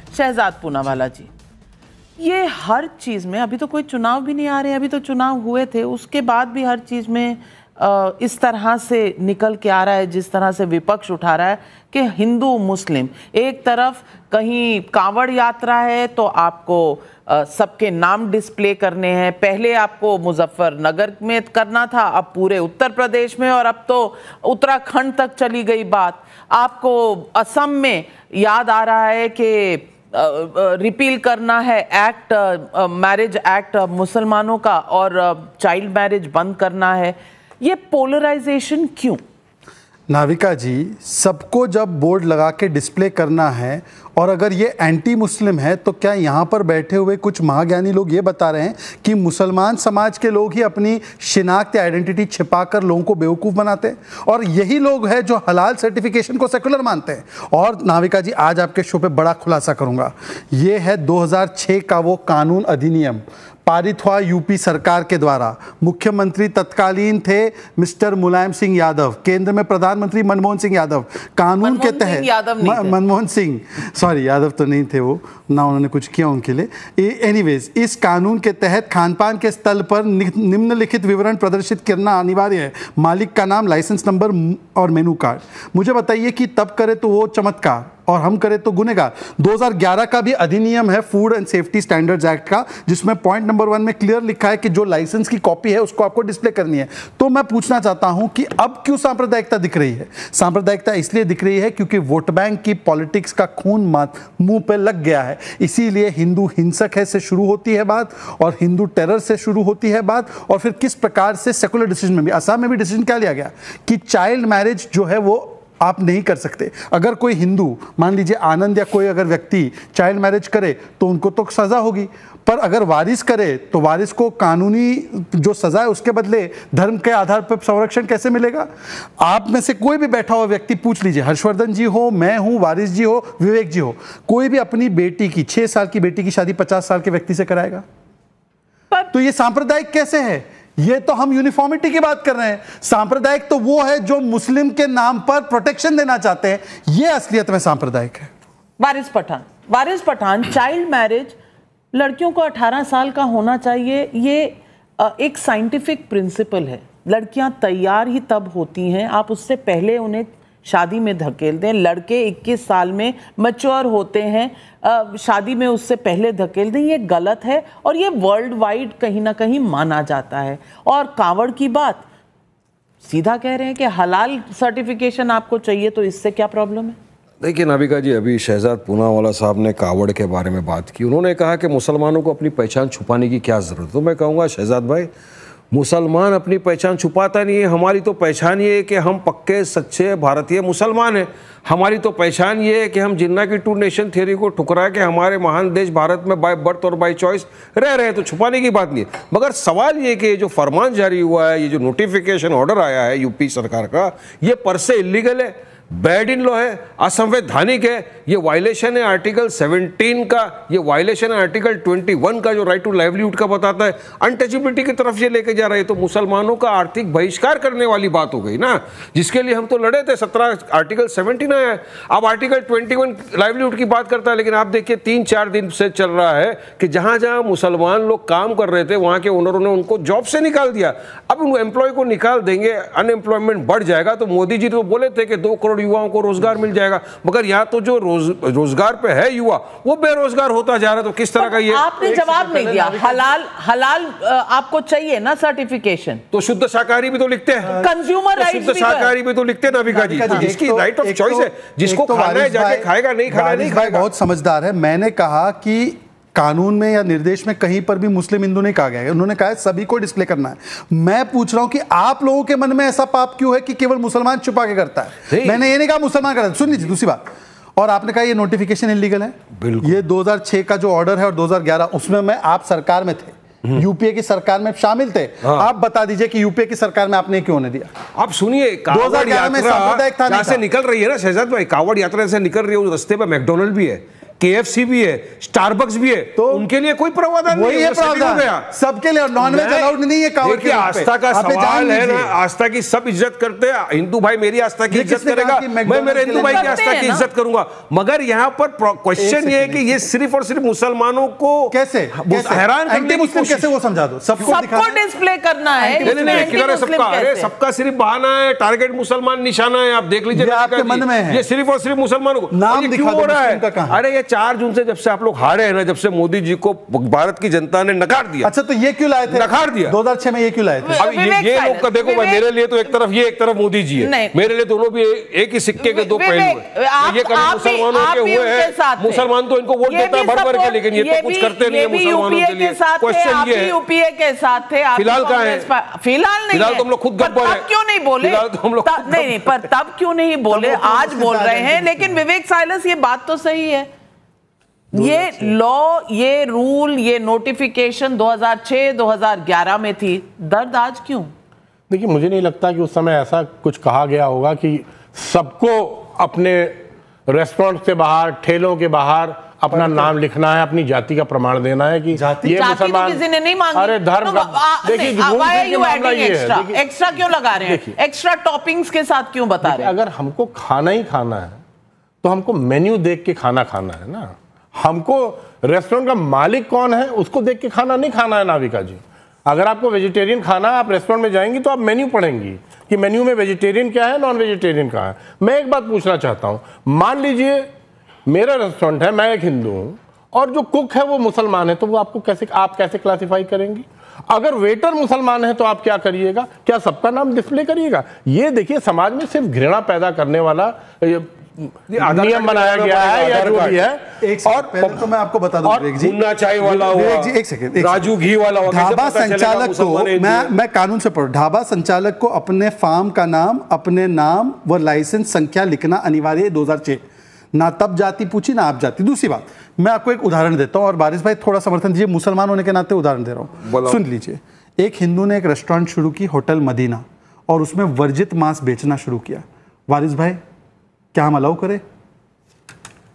शहजाद पूनावाला जी, ये हर चीज़ में, अभी तो कोई चुनाव भी नहीं आ रहे, अभी तो चुनाव हुए थे, उसके बाद भी हर चीज़ में इस तरह से निकल के आ रहा है, जिस तरह से विपक्ष उठा रहा है कि हिंदू मुस्लिम, एक तरफ कहीं कांवड़ यात्रा है तो आपको सबके नाम डिस्प्ले करने हैं। पहले आपको मुजफ्फरनगर में करना था, अब पूरे उत्तर प्रदेश में, और अब तो उत्तराखंड तक चली गई बात। आपको असम में याद आ रहा है कि रिपील करना है एक्ट, मैरिज एक्ट मुसलमानों का, और चाइल्ड मैरिज बंद करना है। ये पोलराइजेशन क्यों? नाविका जी, सबको जब बोर्ड लगा के डिस्प्ले करना है, और अगर ये एंटी मुस्लिम है, तो क्या यहाँ पर बैठे हुए कुछ महाज्ञानी लोग ये बता रहे हैं कि मुसलमान समाज के लोग ही अपनी शिनाख्त या आइडेंटिटी छिपाकर लोगों को बेवकूफ़ बनाते हैं, और यही लोग हैं जो हलाल सर्टिफिकेशन को सेकुलर मानते हैं? और नाविका जी, आज आपके शो पे बड़ा खुलासा करूँगा। ये है 2006 का वो कानून अधिनियम पारित हुआ यूपी सरकार के द्वारा। मुख्यमंत्री तत्कालीन थे मिस्टर मुलायम सिंह यादव, केंद्र में प्रधानमंत्री मनमोहन सिंह यादव। कानून के तहत मनमोहन सिंह, सॉरी यादव तो नहीं थे वो, ना उन्होंने कुछ किया उनके लिए। एनीवेज, इस कानून के तहत खानपान के स्थल पर निम्नलिखित विवरण प्रदर्शित करना अनिवार्य है: मालिक का नाम, लाइसेंस नंबर और मेनू कार्ड। मुझे बताइए कि तब करे तो वो चमत्कार और हम करें तो गुनेगार। 2011 का भी अधिनियम है food and safety standards act का, जिसमें पॉइंट नंबर 1 में क्लियर लिखा है कि जो लाइसेंस की कॉपी है उसको आपको डिस्प्ले करनी है। तो मैं पूछना चाहता हूं कि अब क्यों सांप्रदायिकता दिख रही है? सांप्रदायिकता इसलिए दिख रही है क्योंकि वोट बैंक की पॉलिटिक्स का खून मुंह पे लग गया है। इसीलिए हिंदू हिंसक है से शुरू होती है बात, और हिंदू टेरर से शुरू होती है बात, और फिर किस प्रकार से सेकुलर डिसीजन में भी, असम में भी डिसीजन क्या लिया गया कि चाइल्ड मैरिज जो है वो आप नहीं कर सकते। अगर कोई हिंदू, मान लीजिए आनंद या कोई अगर व्यक्ति चाइल्ड मैरिज करे तो उनको तो सज़ा होगी, पर अगर वारिस करे तो वारिस को कानूनी जो सज़ा है उसके बदले धर्म के आधार पर संरक्षण कैसे मिलेगा? आप में से कोई भी बैठा हुआ व्यक्ति पूछ लीजिए, हर्षवर्धन जी हो, मैं हूँ, वारिस जी हो, विवेक जी हो, कोई भी अपनी बेटी की 6 साल की बेटी की शादी 50 साल के व्यक्ति से कराएगा? तो ये सांप्रदायिक कैसे है? ये तो हम यूनिफॉर्मिटी की बात कर रहे हैं। सांप्रदायिक तो वो है जो मुस्लिम के नाम पर प्रोटेक्शन देना चाहते हैं, ये असलियत में सांप्रदायिक है। वारिस पठान, चाइल्ड मैरिज, लड़कियों को 18 साल का होना चाहिए, ये एक साइंटिफिक प्रिंसिपल है। लड़कियां तैयार ही तब होती हैं, आप उससे पहले उन्हें शादी में धकेल दें। लड़के 21 साल में मैच्योर होते हैं, शादी में उससे पहले धकेल दें, ये गलत है, और ये वर्ल्ड वाइड कहीं ना कहीं माना जाता है। और कांवड़ की बात, सीधा कह रहे हैं कि हलाल सर्टिफिकेशन आपको चाहिए, तो इससे क्या प्रॉब्लम है? देखिए नाविका जी, अभी शहजाद पूनावाला साहब ने कांवड़ के बारे में बात की। उन्होंने कहा कि मुसलमानों को अपनी पहचान छुपाने की क्या ज़रूरत है। तो मैं कहूँगा शहजाद भाई, मुसलमान अपनी पहचान छुपाता नहीं है। हमारी तो पहचान ये है कि हम पक्के सच्चे भारतीय मुसलमान हैं। हमारी तो पहचान ये है कि हम जिन्ना की 2 नेशन थ्योरी को ठुकरा के हमारे महान देश भारत में बाय बर्थ और बाय चॉइस रह रहे हैं, तो छुपाने की बात नहीं है। मगर सवाल ये कि जो फरमान जारी हुआ है, ये जो नोटिफिकेशन ऑर्डर आया है यूपी सरकार का, ये पर से इलीगल है, बैड इन लॉ है, असंवैधानिक है। ये वायलेशन है आर्टिकल 17 का, ये वायलेशन है आर्टिकल 21 का जो राइट टू लाइवलीहुड का बताता है। अनटचेबिलिटी की तरफ ये लेके जा रहे हैं, तो मुसलमानों का आर्थिक बहिष्कार करने वाली बात हो गई ना, जिसके लिए हम तो लड़े थे। 17 आर्टिकल 17 आया है, अब आर्टिकल 21 लाइवलीहुड की बात करता है। लेकिन आप देखिए 3-4 दिन से चल रहा है कि जहां जहां मुसलमान लोग काम कर रहे थे वहां के ओनरों ने उनको जॉब से निकाल दिया। अब उन एम्प्लॉय को निकाल देंगे, अनएम्प्लॉयमेंट बढ़ जाएगा। तो मोदी जी तो बोले थे कि 2 करोड़ युवाओं को रोजगार मिल जाएगा, मगर यहाँ तो जो रोजगार पे है युवा वो बेरोजगार होता जा रहा है। तो किस तरह का ये आपने जवाब नहीं दिया। हलाल आपको चाहिए ना सर्टिफिकेशन, तो शुद्ध शाकाहारी भी तो लिखते हैं, कंज्यूमर राइट्स शुद्ध शाकाहारी भी तो लिखते हैं नाविका जी, जिसकी राइट ऑफ चॉइस है, जिसको खाना है जाके खाएगा, नहीं खाना नहीं खाएगा। बहुत समझदार है। मैंने कहा कि कानून में या निर्देश में कहीं पर भी मुस्लिम हिंदू नहीं कहा गया है, उन्होंने कहा है सभी को डिस्प्ले करना है। मैं पूछ रहा हूं कि आप लोगों के मन में ऐसा पाप क्यों है कि केवल मुसलमान छुपा के करता है? मैंने ये नहीं कहा मुसलमान करता है, सुन लीजिए दूसरी बात। और आपने कहा ये नोटिफिकेशन इलीगल है, बिल्कुल। ये 2006 का जो ऑर्डर है और 2011, उसमें मैं आप सरकार में थे, यूपीए की सरकार में शामिल थे। आप बता दीजिए कि यूपीए की सरकार में आपने क्यों नहीं दिया? आप सुनिए, 2011 में सांप्रदायिकता से निकल रही है ना शहजाद भाई, कांवड़ यात्रा से निकल रही है, उस रास्ते पे मैकडोनल्ड भी है। KFC भी है, स्टारबक्स भी है, तो उनके लिए कोई प्रावधान नहीं है, प्रावधान सबके लिए। नॉनवेज अलाउड नहीं है कांवड़ के। आस्था का सवाल है ना, आस्था की सब इज्जत करते हैं। हिंदू भाई मेरी आस्था की इज्जत करेगा, मैं मेरे हिंदू भाई की आस्था की इज्जत करूंगा। मगर यहाँ पर क्वेश्चन ये है कि ये सिर्फ और सिर्फ मुसलमानों को कैसे हैरान करने की कोशिश, कैसे वो समझा दो, सबको डिस्प्ले करना है। सबका सिर्फ बहाना है, टारगेट मुसलमान निशाना है। आप देख लीजिए आपके मन में है, ये सिर्फ और सिर्फ मुसलमानों को नाम क्यों हो रहा है? अरे ये 4 जून से जब से आप लोग हारे हैं ना, जब से मोदी जी को भारत की जनता ने नकार दिया। अच्छा, तो ये क्यों लाए थे? नकार दिया 2006 में, ये क्यों लाए थे? अब ये लोग का देखो भाई, मेरे लिए तो एक तरफ ये, एक तरफ मोदी जी है। मेरे लिए दोनों भी एक ही सिक्के के दो पहलू हैं। ये कभी मुसलमानों के हुए हैं, मुसलमान तो इनको वोट देता है भर भर के, लेकिन ये तो कुछ करते नहीं है मुसलमानों के लिए। क्वेश्चन ये है, यूपीए के साथ थे, फिलहाल कहाँ है? फिलहाल नहीं, फिलहाल तो हम लोग खुद गब्बर हैं। क्यों नहीं बोले? फिलहाल तो हम लोग नहीं, पर तब क्यों नहीं बोले? आज बोल रहे हैं। लेकिन विवेक साइलस, ये बात तो सही है, ये लॉ, ये रूल, ये नोटिफिकेशन 2006-2011 में थी, दर्द आज क्यों? देखिए, मुझे नहीं लगता कि उस समय ऐसा कुछ कहा गया होगा कि सबको अपने रेस्टोरेंट के बाहर, ठेलों के बाहर अपना नाम लिखना है, अपनी जाति का प्रमाण देना है कि ये मुसलमान। किसी ने नहीं मांगी। अरे धर्म का देखिए, एक्स्ट्रा क्यों लगा रहे हैं? एक्स्ट्रा टॉपिंग्स के साथ क्यों बता रहे हैं? अगर हमको खाना ही खाना है तो हमको मेन्यू देख के खाना खाना है ना। हमको रेस्टोरेंट का मालिक कौन है उसको देख के खाना नहीं खाना है नाविका जी। अगर आपको वेजिटेरियन खाना है, आप रेस्टोरेंट में जाएंगी तो आप मेन्यू पढ़ेंगी कि मेन्यू में वेजिटेरियन क्या है, नॉन वेजिटेरियन क्या है। मैं एक बात पूछना चाहता हूं, मान लीजिए मेरा रेस्टोरेंट है, मैं एक हिंदू हूं और जो कुक है वो मुसलमान है, तो वो आपको कैसे क्लासिफाई करेंगी? अगर वेटर मुसलमान है तो आप क्या करिएगा? क्या सबका नाम डिस्प्ले करिएगा? ये देखिए, समाज में सिर्फ घृणा पैदा करने वाला नियम बनाया गया है या जो भी है। और पहले तो मैं आपको बता दूं विवेक जी, चाय वाला हुआ, एक सेकंड, राजू घी वाला हुआ, ढाबा संचालक को मैं कानून से पढ़, ढाबा संचालक को अपने फार्म का नाम, अपने नाम व लाइसेंस संख्या लिखना अनिवार्य है 2006। ना तब जाति पूछी ना आप जाति। दूसरी बात, मैं आपको एक उदाहरण देता हूं और बारिश भाई थोड़ा समर्थन दीजिए, मुसलमान होने के नाते उदाहरण दे रहा हूं, सुन लीजिए। एक हिंदू ने एक रेस्टोरेंट शुरू की, होटल मदीना, और उसमें वर्जित मांस बेचना शुरू किया। वारिस भाई, क्या हम अलाउ करें?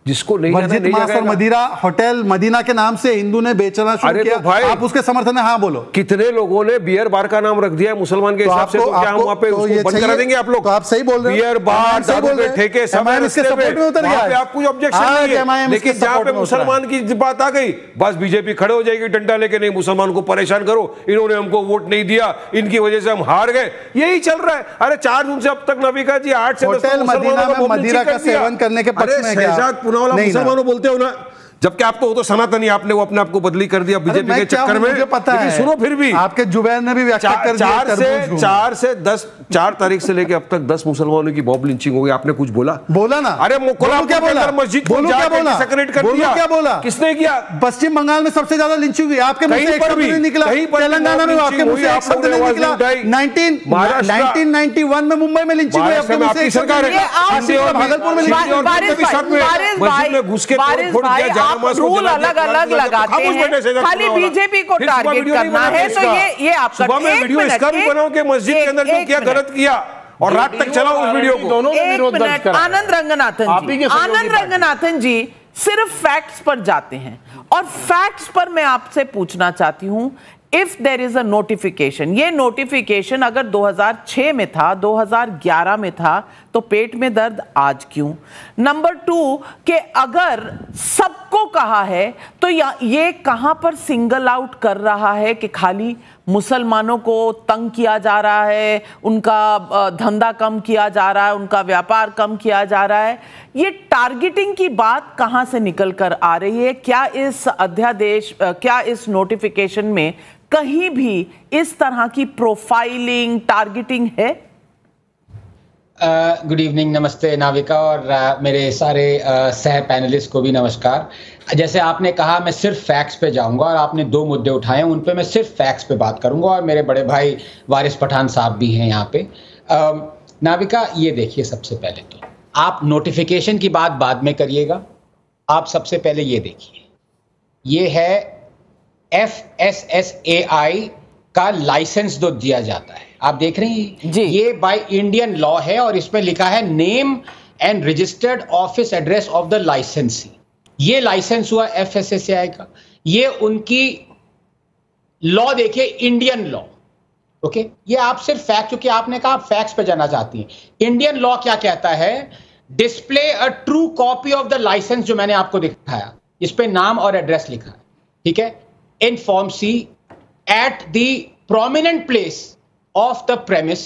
जिसको नहीं वर्जित मांस और मदिरा होटल मदीना के नाम से हिंदू ने बेचना शुरू किया। भाई, आप उसके समर्थन में हाँ बोलो। कितने लोगों ने बियर बार का नाम रख दिया है मुसलमान के हिसाब से, तो क्या हम वहाँ पे उसको बंद करा देंगे? आप लोग तो आप सही बोल रहे हैं, बियर बार, दारू के ठेके सब इसके सपोर्ट में उतर गया, आप कोई ऑब्जेक्शन नहीं है। लेकिन जहाँ पे मुसलमान की बात आ गई, बस बीजेपी खड़े हो जाएगी डंडा लेके, नहीं मुसलमान को परेशान करो, इन्होंने हमको वोट नहीं दिया, इनकी वजह से हम हार गए। यही चल रहा है। अरे 4 जून से अब तक नबीका जी 8 से 10 मदीना में मदिरा का सेवन करने के पक्ष में शहजाद पूनावाला मुसलमानों बोलते हो ना, जबकि आप तो सनातनी, आपने वो अपने आप को बदली कर दिया बीजेपी के चक्कर में। मुझे पता है, सुनो फिर भी आपके जुबैर ने भी व्याख्या कर दिया। 4 से 10 4 तारीख से लेके अब तक 10 मुसलमानों की बॉब लिंचिंग हो गई। आपने कुछ बोला ना? अरे क्या बोला? मस्जिद को जाकर डिसक्रेडिट कर दिया। क्या बोला? किसने किया? पश्चिम बंगाल में सबसे ज्यादा लिंचिंग हुई, आपके मुंह से एक शब्द नहीं निकला। तेलंगाना में आपके मुंह से एक शब्द नहीं निकला। 1991 में मुंबई में लिंचिंग हुई, आपके मुंह से सरकार है। भागलपुर में मस्जिद में घुस के तोड़ दिया, जामा रूल अलग लगाते हैं, खाली बीजेपी को टारगेट करना है। तो ये आप वीडियो इसका भी बनाओ कि मस्जिद के अंदर जो किया गलत किया, और रात तक चलाओ उस वीडियो को। दोनों ने विरोध दर्ज करा। आनंद रंगनाथन जी सिर्फ फैक्ट्स पर जाते हैं, और फैक्ट्स पर मैं आपसे पूछना चाहती हूं, if there is a notification, ये नोटिफिकेशन अगर 2006 में था, 2011 में था, तो पेट में दर्द आज क्यों? नंबर 2 कि अगर सबको कहा है तो ये कहां पर सिंगल आउट कर रहा है कि खाली मुसलमानों को तंग किया जा रहा है, उनका धंधा कम किया जा रहा है, उनका व्यापार कम किया जा रहा है? ये टारगेटिंग की बात कहां से निकल कर आ रही है? क्या इस अध्यादेश, क्या इस नोटिफिकेशन में कहीं भी इस तरह की प्रोफाइलिंग, टारगेटिंग है? गुड इवनिंग, नमस्ते नाविका, और मेरे सारे सह पैनलिस्ट को भी नमस्कार। जैसे आपने कहा, मैं सिर्फ फैक्ट्स पे जाऊंगा, और आपने 2 मुद्दे उठाए हैं, उन पे मैं सिर्फ फैक्ट्स पे बात करूंगा, और मेरे बड़े भाई वारिस पठान साहब भी हैं यहाँ पे। नाविका, ये देखिए, सबसे पहले तो आप नोटिफिकेशन की बात बाद में करिएगा, आप सबसे पहले ये देखिए, ये है FSSAI का लाइसेंस जो दिया जाता है, आप देख रहे हैं जी, ये बाय इंडियन लॉ है, और इसमें लिखा है name and registered office address of the लाइसेंसी। ये लाइसेंस हुआ FSSAI का, ये उनकी लॉ देखिए, इंडियन लॉ। ओके, ये आप सिर्फ फैक्ट, क्योंकि आपने कहा आप फैक्ट्स पे जाना चाहती हैं, इंडियन लॉ क्या कहता है? Display a true copy of the licence, जो मैंने आपको दिखाया, इस पे नाम और एड्रेस लिखा है, ठीक है, in form C at the prominent place of the premise,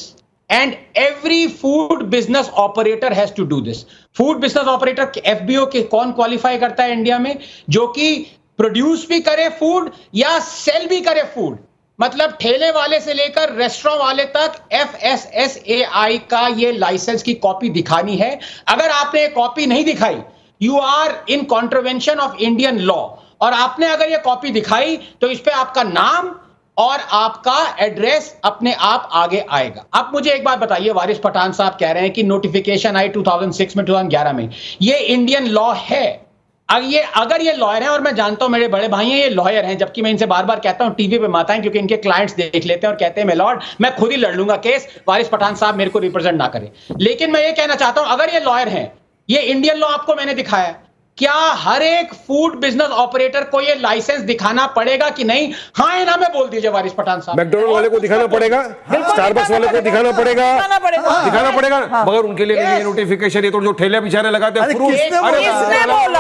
and every food business operator has to do this. Food business operator FBO के कौन क्वालिफाई करता है इंडिया में? जो कि प्रोड्यूस भी करे फूड या सेल भी करे फूड, मतलब ठेले वाले से लेकर रेस्टोरेंट वाले तक FSSAI का ये लाइसेंस की कॉपी दिखानी है। अगर आपने ये कॉपी नहीं दिखाई, you are in contravention of Indian law. और आपने अगर ये कॉपी दिखाई तो इस पे आपका नाम और आपका एड्रेस अपने आप आगे आएगा। अब मुझे एक बात बताइए, वारिस पठान साहब कह रहे हैं कि नोटिफिकेशन आई 2006 में, 2011 में, ये इंडियन लॉ है। अगर ये लॉयर हैं, और मैं जानता हूं मेरे बड़े भाई हैं ये लॉयर हैं, जबकि मैं इनसे बार बार कहता हूं टीवी पे माता हैं, क्योंकि इनके क्लाइंट्स देख लेते हैं और कहते हैं मिलॉर्ड मैं खुद ही लड़ लूंगा केस, वारिस पठान साहब मेरे को रिप्रेजेंट ना करें। लेकिन मैं ये कहना चाहता हूं, अगर ये लॉयर हैं, ये इंडियन लॉ आपको मैंने दिखाया, क्या हर एक फूड बिजनेस ऑपरेटर को ये लाइसेंस दिखाना पड़ेगा कि नहीं? हाँ या ना में बोल दीजिए वारिस पठान साहब। मैकडोनल्ड वाले को दिखाना पड़ेगा, स्टारबक्स वाले को दिखाना पड़ेगा, दिखाना पड़ेगा, मगर उनके लिए नहीं नोटिफिकेशन। ये तो जो ठेले बेचारे लगाते हैं, किसने बोला?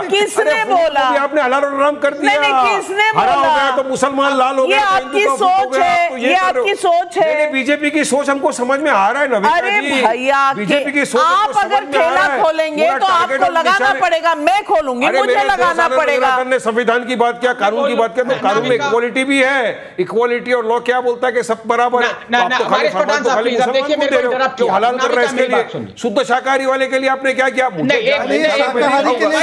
किसने बोला? आपने अलार्म कर दिया, किसने हरा हो गया तो मुसलमान लाल हो गया। ये आपकी सोच है, ये आपकी सोच है। बीजेपी की सोच हमको समझ में आ रहा है ना। अरे भैया, बीजेपी की सोच आप अगर ठेला खोलेंगे तो आपको लगाना पड़ेगा, मैं खोलूंगी, मुझे लगाना पड़ेगा। संविधान की बात किया, कानून की बात किया, तो कानून में इक्वालिटी भी है। इक्वालिटी और लॉ क्या बोलता है कि सब बराबर है। हलाल कर रहे हैं इसके लिए, शुद्ध शाकाहारी वाले के लिए आपने क्या किया?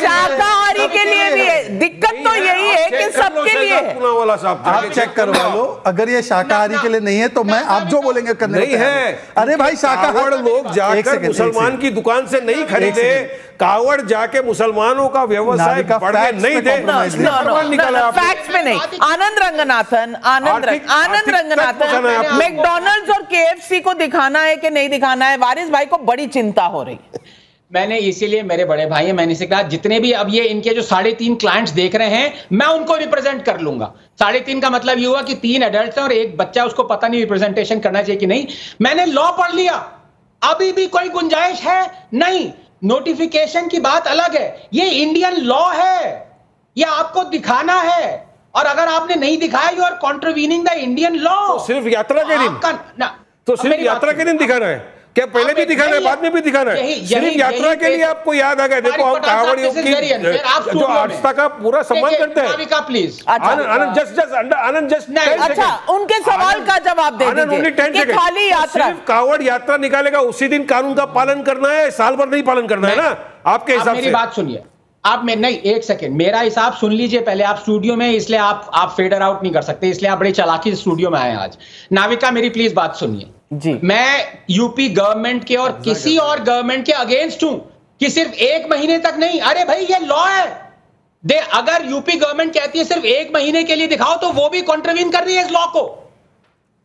शाकाहारी के लिए भी है, दिक्कत तो यही है कि सबके लिए वाला साहब आप चेक करवा लो। अगर ये शाकाहारी के लिए नहीं है तो मैं आप जो बोलेंगे करने नहीं है। अरे भाई, शाकाहारी लोग जाकर मुसलमान की दुकान से नहीं खरीदे, कावड़ जाके मुसलमानों का व्यवसाय बढ़ने नहीं दे। फैक्ट्स में नहीं। आनंद रंगनाथन मैकडॉनल्ड्स और KFC को दिखाना है कि नहीं दिखाना है, वारिस भाई को बड़ी चिंता हो रही है। मैंने इसीलिए, मेरे बड़े भाई हैं, मैंने इसे कहा जितने भी अब ये इनके जो 3.5 क्लाइंट्स देख रहे हैं, मैं उनको रिप्रेजेंट कर लूंगा। 3.5 का मतलब ये हुआ कि 3 एडल्ट हैं और एक बच्चा, उसको पता नहीं रिप्रेजेंटेशन करना चाहिए कि नहीं। मैंने लॉ पढ़ लिया, अभी भी कोई गुंजाइश है नहीं। नोटिफिकेशन की बात अलग है, ये इंडियन लॉ है, ये आपको दिखाना है। और अगर आपने नहीं दिखाया, you are contravening the Indian law. सिर्फ यात्रा के दिन, तो सिर्फ यात्रा के दिन दिखाना है क्या? पहले भी दिखाना है, बाद में भी दिखाना है? सिर्फ यात्रा के लिए आपको याद आ गया? देखो, हम कांवड़ियों की जो आस्था का पूरा सम्मान करते हैं। प्लीज आनंद जस्ट अच्छा, उनके सवाल का जवाब दे दीजिए। खाली यात्रा, सिर्फ कांवड़ यात्रा निकालेगा उसी दिन कानून का पालन करना है, साल भर नहीं पालन करना है ना आपके हिसाब से? मेरी बात सुनिए आप, मैं नहीं, एक सेकंड, मेरा हिसाब सुन लीजिए पहले। आप स्टूडियो में, इसलिए आप फेडर आउट नहीं कर सकते, इसलिए आप बड़ी चालाकी से स्टूडियो में आए आज। नाविका, मेरी प्लीज बात सुनिए जी। मैं यूपी गवर्नमेंट के और किसी और गवर्नमेंट के अगेंस्ट हूं कि सिर्फ 1 महीने तक नहीं। अरे भाई, ये लॉ है। अगर यूपी गवर्नमेंट कहती है सिर्फ 1 महीने के लिए दिखाओ, तो वो भी कॉन्ट्रवीन कर रही है इस लॉ को।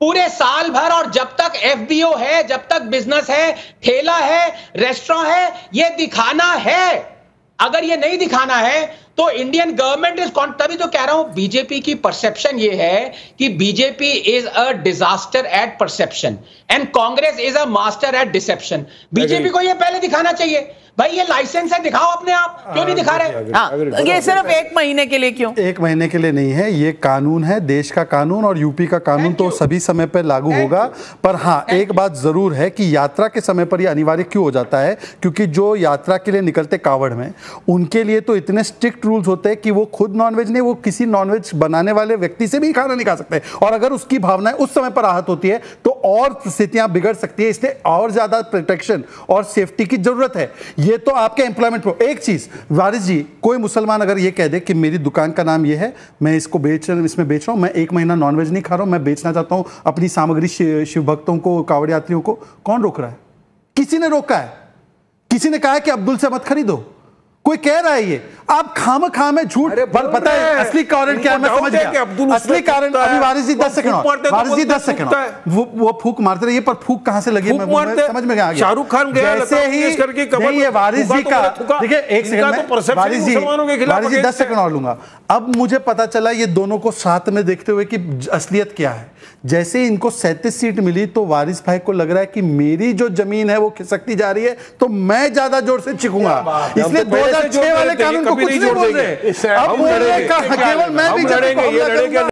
पूरे साल भर, और जब तक FBO है, जब तक बिजनेस है, ठेला है, रेस्टोरेंट है, ये दिखाना है। अगर ये नहीं दिखाना है तो इंडियन गवर्नमेंट इज, तभी तो कह रहा हूं, बीजेपी की परसेप्शन ये है कि BJP is a disaster at perception and Congress is a master at deception. BJP को ये पहले दिखाना चाहिए, भाई ये लाइसेंस है, दिखाओ अपने आप, क्यों नहीं दिखा रहे? ये सिर्फ 1 महीने के लिए क्यों? 1 महीने के लिए नहीं है, ये कानून है, देश का कानून, और यूपी का कानून तो सभी समय पर लागू होगा। पर हाँ, एक बात जरूर है कि यात्रा के समय पर ये अनिवार्य क्यों हो जाता है, क्योंकि जो यात्रा के लिए निकलते कावड़ में, उनके लिए तो इतने स्ट्रिक्ट रूल्स होते हैं कि वो खुद नॉनवेज नहीं, वो किसी नॉनवेज बनाने वाले व्यक्ति से भी खाना नहीं खा सकते। और अगर उसकी भावनाएं उस समय पर आहत होती है तो और स्थितियां बिगड़ सकती है, इसलिए और ज्यादा प्रोटेक्शन और सेफ्टी की जरूरत है। ये तो आपके एम्प्लॉयमेंट पर। एक चीज वारिस जी, कोई मुसलमान अगर ये कह दे कि मेरी दुकान का नाम ये है, मैं इसको इसमें बेच रहा हूं, मैं 1 महीना नॉनवेज नहीं खा रहा हूं, मैं बेचना चाहता हूं अपनी सामग्री शिव भक्तों को, कावड़ यात्रियों को, कौन रोक रहा है? किसी ने रोका है? किसी ने कहा है कि अब्दुल से मत खरीदो? कोई कह रहा है ये, आप खाम खा में झूठ। पर पता है असली कारण क्या है, मैं समझ गया असली कारण। अभी वारिस जी 10 सेकंड, वारिस जी 10 सेकंड, वो फूक मारते रहिए, पर फूक कहां से लगी मैं समझ में आ गया। शाहरुख खान गया जैसे ही नहीं, ये वारिस जी का, देखिए एक सेकंड, वारिस जी 10 सेकंड और लूंगा। अब मुझे पता चला ये दोनों को साथ में देखते हुए कि असलियत क्या है। जैसे इनको 37 सीट मिली तो वारिस भाई को लग रहा है कि मेरी जो जमीन है वो खिसकती जा रही है, तो मैं ज्यादा जोर से चिखूंगा, इसलिए 2006 वाले कानून को कुछ नहीं बोल रहे। अब बोल रहे केवल मैं भी